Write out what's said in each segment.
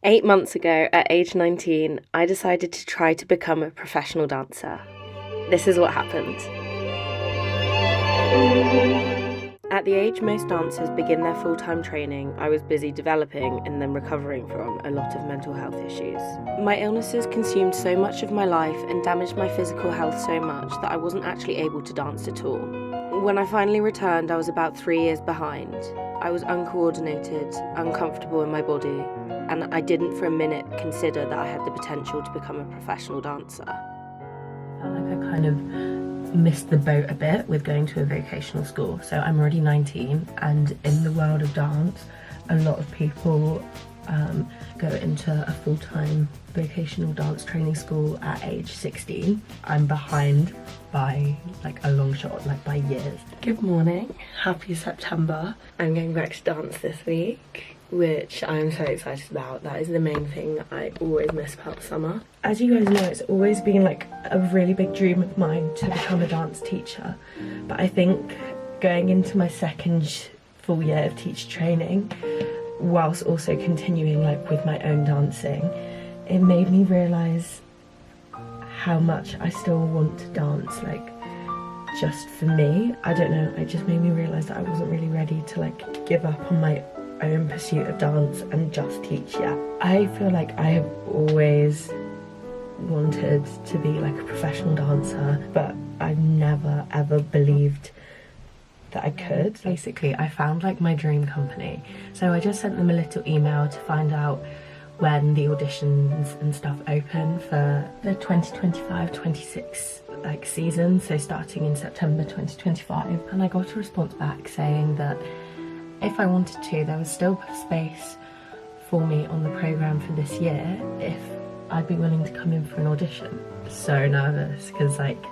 8 months ago, at age 19, I decided to try to become a professional dancer. This is what happened. At the age most dancers begin their full-time training, I was busy developing and then recovering from a lot of mental health issues. My illnesses consumed so much of my life and damaged my physical health so much that I wasn't actually able to dance at all. When I finally returned, I was about 3 years behind. I was uncoordinated, uncomfortable in my body, and I didn't for a minute consider that I had the potential to become a professional dancer. I felt like I kind of missed the boat a bit with going to a vocational school. So I'm already 19, and in the world of dance, a lot of people go into a full-time vocational dance training school at age 16. I'm behind by like a long shot, like by years. Good morning, happy September. I'm going back to dance this week, which I'm so excited about. That is the main thing that I always miss about summer. As you guys know, it's always been like a really big dream of mine to become a dance teacher. But I think going into my second full year of teacher training, whilst also continuing like with my own dancing, it made me realise how much I still want to dance, like just for me. I don't know, it just made me realise that I wasn't really ready to like give up on my own pursuit of dance and just teach yet. I feel like I have always wanted to be like a professional dancer, but I've never ever believed that I could. Basically, I found like my dream company. So I just sent them a little email to find out when the auditions and stuff open for the 2025-26 like season, so starting in September 2025. And I got a response back saying that if I wanted to, there was still space for me on the programme for this year if I'd be willing to come in for an audition. So nervous, because like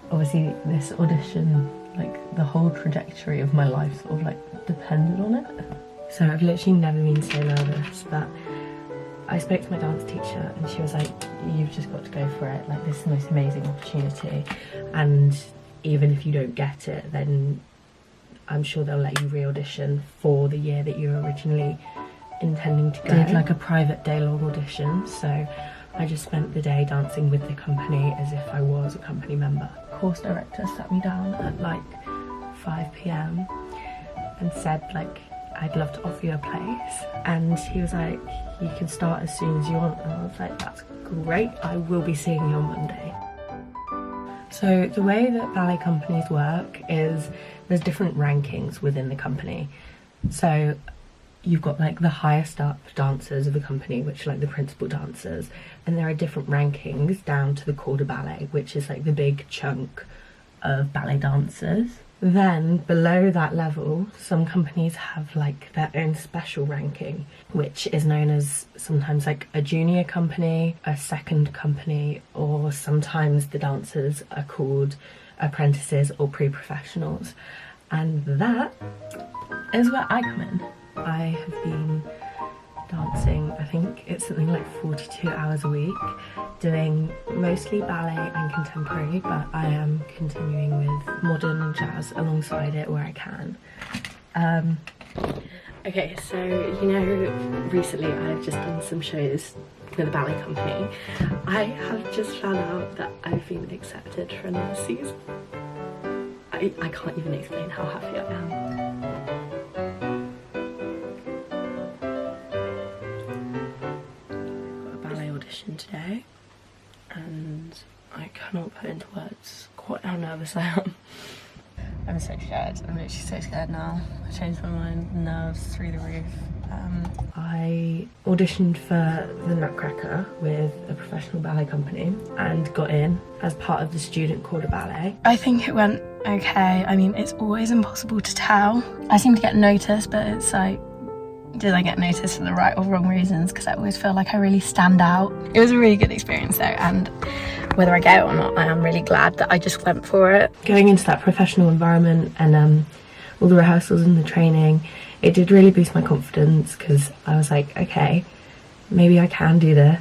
obviously this audition, like the whole trajectory of my life sort of like depended on it. So I've literally never been so nervous, but I spoke to my dance teacher and she was like, you've just got to go for it, like this is the most amazing opportunity, and even if you don't get it, then I'm sure they'll let you re-audition for the year that you were originally intending to go. I did like a private day-long audition, so I just spent the day dancing with the company as if I was a company member. Course director sat me down at like 5 p.m. and said like, I'd love to offer you a place, and he was like, you can start as soon as you want, and I was like, that's great, I will be seeing you on Monday. So the way that ballet companies work is there's different rankings within the company. So you've got like the highest up dancers of the company, which are like the principal dancers, and there are different rankings down to the corps de ballet, which is like the big chunk of ballet dancers. Then below that level, some companies have like their own special ranking, which is known as sometimes like a junior company, a second company, or sometimes the dancers are called apprentices or pre-professionals. And that is where I come in. I have been dancing, I think it's something like 42 hours a week, doing mostly ballet and contemporary, but I am continuing with modern and jazz alongside it where I can. Okay, so you know, recently I've just done some shows with a ballet company. I have just found out that I've been accepted for another season. I can't even explain how happy I am. Today, and I cannot put into words quite how nervous I am. I'm so scared. I'm literally so scared now. I changed my mind, nerves through the roof. I auditioned for the Nutcracker with a professional ballet company and got in as part of the student corps de ballet. I think it went okay. I mean, it's always impossible to tell. I seem to get noticed, but it's like, did I get noticed for the right or wrong reasons? Because I always feel like I really stand out. It was a really good experience though, and whether I get it or not, I am really glad that I just went for it. Going into that professional environment and all the rehearsals and the training, it did really boost my confidence, because I was like, okay, maybe I can do this.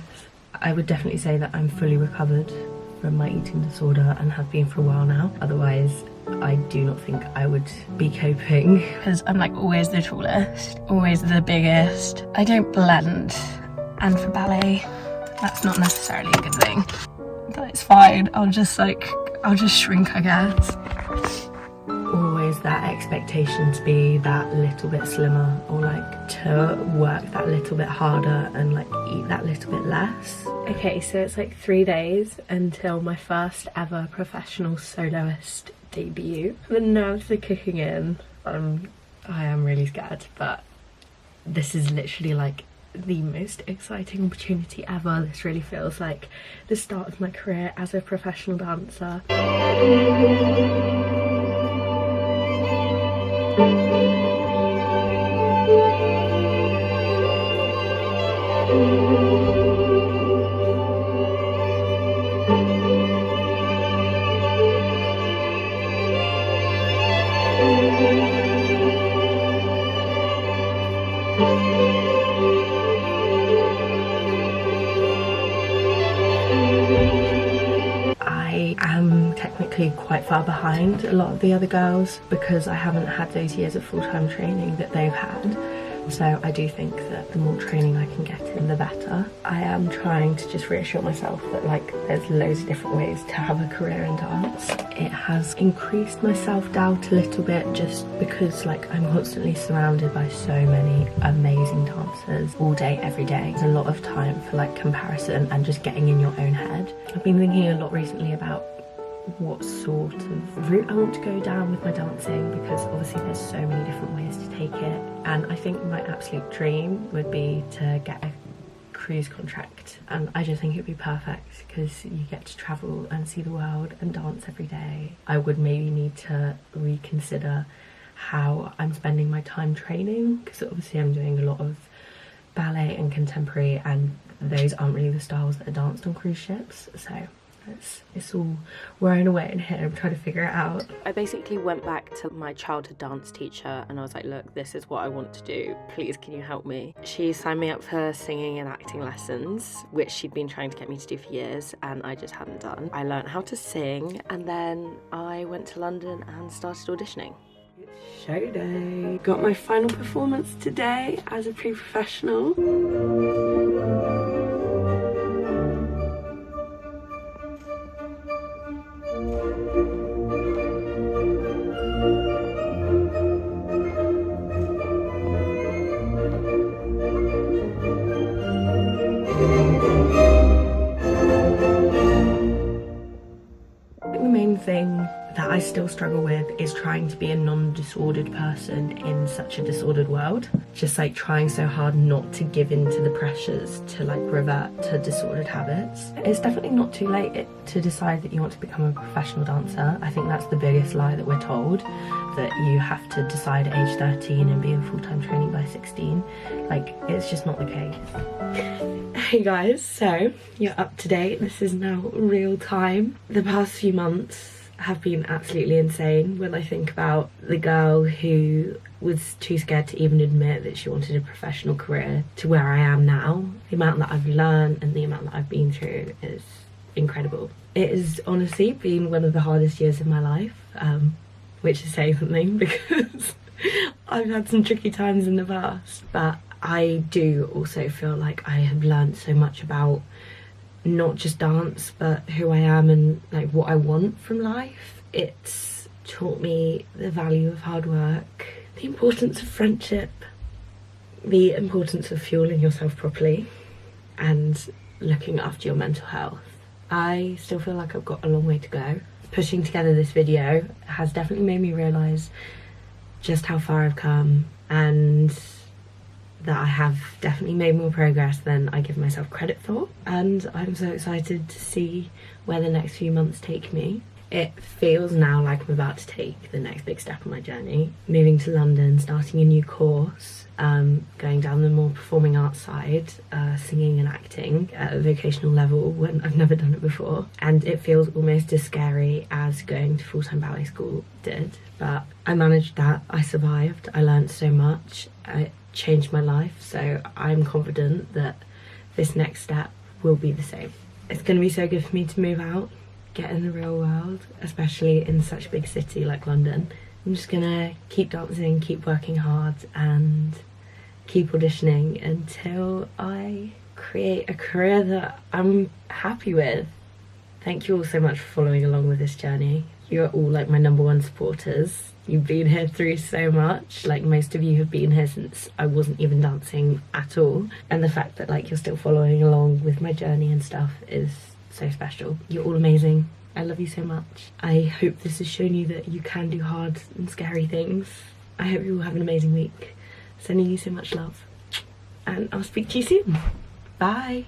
I would definitely say that I'm fully recovered from my eating disorder and have been for a while now. Otherwise, I do not think I would be coping, because I'm like always the tallest, always the biggest. I don't blend And for ballet, that's not necessarily a good thing. But it's fine, I'll just shrink, I guess. Always that expectation to be that little bit slimmer, or like to work that little bit harder and like eat that little bit less. Okay, so it's like 3 days until my first ever professional soloist debut. The nerves are kicking in. I am really scared, but this is literally like the most exciting opportunity ever. This really feels like the start of my career as a professional dancer. I am technically quite far behind a lot of the other girls because I haven't had those years of full-time training that they've had. So I do think that the more training I can get in, the better. I am trying to just reassure myself that like there's loads of different ways to have a career in dance. It has increased my self-doubt a little bit just because like I'm constantly surrounded by so many amazing dancers all day, every day. There's a lot of time for like comparison and just getting in your own head. I've been thinking a lot recently about what sort of route I want to go down with my dancing, because obviously there's so many different ways to take it, and I think my absolute dream would be to get a cruise contract, and I just think it'd be perfect because you get to travel and see the world and dance every day. I would maybe need to reconsider how I'm spending my time training, because obviously I'm doing a lot of ballet and contemporary, and those aren't really the styles that are danced on cruise ships, so it's all wearing away in here. I'm trying to figure it out. I basically went back to my childhood dance teacher and I was like, look, this is what I want to do. Please, can you help me? She signed me up for singing and acting lessons, which she'd been trying to get me to do for years and I just hadn't done. I learned how to sing and then I went to London and started auditioning. It's show day. Got my final performance today as a pre-professional. Thing that I still struggle with is trying to be a non-disordered person in such a disordered world. Just like trying so hard not to give in to the pressures to like revert to disordered habits. It's definitely not too late to decide that you want to become a professional dancer. I think that's the biggest lie that we're told, that you have to decide at age 13 and be in full-time training by 16. Like, it's just not the case. Hey guys, so you're up to date. This is now real time. The past few months have been absolutely insane when I think about the girl who was too scared to even admit that she wanted a professional career to where I am now. The amount that I've learned and the amount that I've been through is incredible. It has honestly been one of the hardest years of my life, which is saying something because I've had some tricky times in the past, but I do also feel like I have learned so much about not just dance but who I am and like what I want from life. It's taught me the value of hard work, the importance of friendship, the importance of fueling yourself properly and looking after your mental health. I still feel like I've got a long way to go. Pushing together this video has definitely made me realise just how far I've come and that I have definitely made more progress than I give myself credit for, and I'm so excited to see where the next few months take me. It feels now like I'm about to take the next big step on my journey, moving to London, starting a new course, going down the more performing arts side, singing and acting at a vocational level when I've never done it before, and it feels almost as scary as going to full-time ballet school did, but I managed that. I survived. I learned so much. It changed my life, so I'm confident that this next step will be the same. It's going to be so good for me to move out, get in the real world, especially in such a big city like London. I'm just gonna keep dancing, keep working hard and keep auditioning until I create a career that I'm happy with. Thank you all so much for following along with this journey. You're all like my #1 supporters. You've been here through so much. Like, most of you have been here since I wasn't even dancing at all. And the fact that like you're still following along with my journey and stuff is so special. You're all amazing. I love you so much. I hope this has shown you that you can do hard and scary things. I hope you all have an amazing week. Sending you so much love. And I'll speak to you soon. Bye.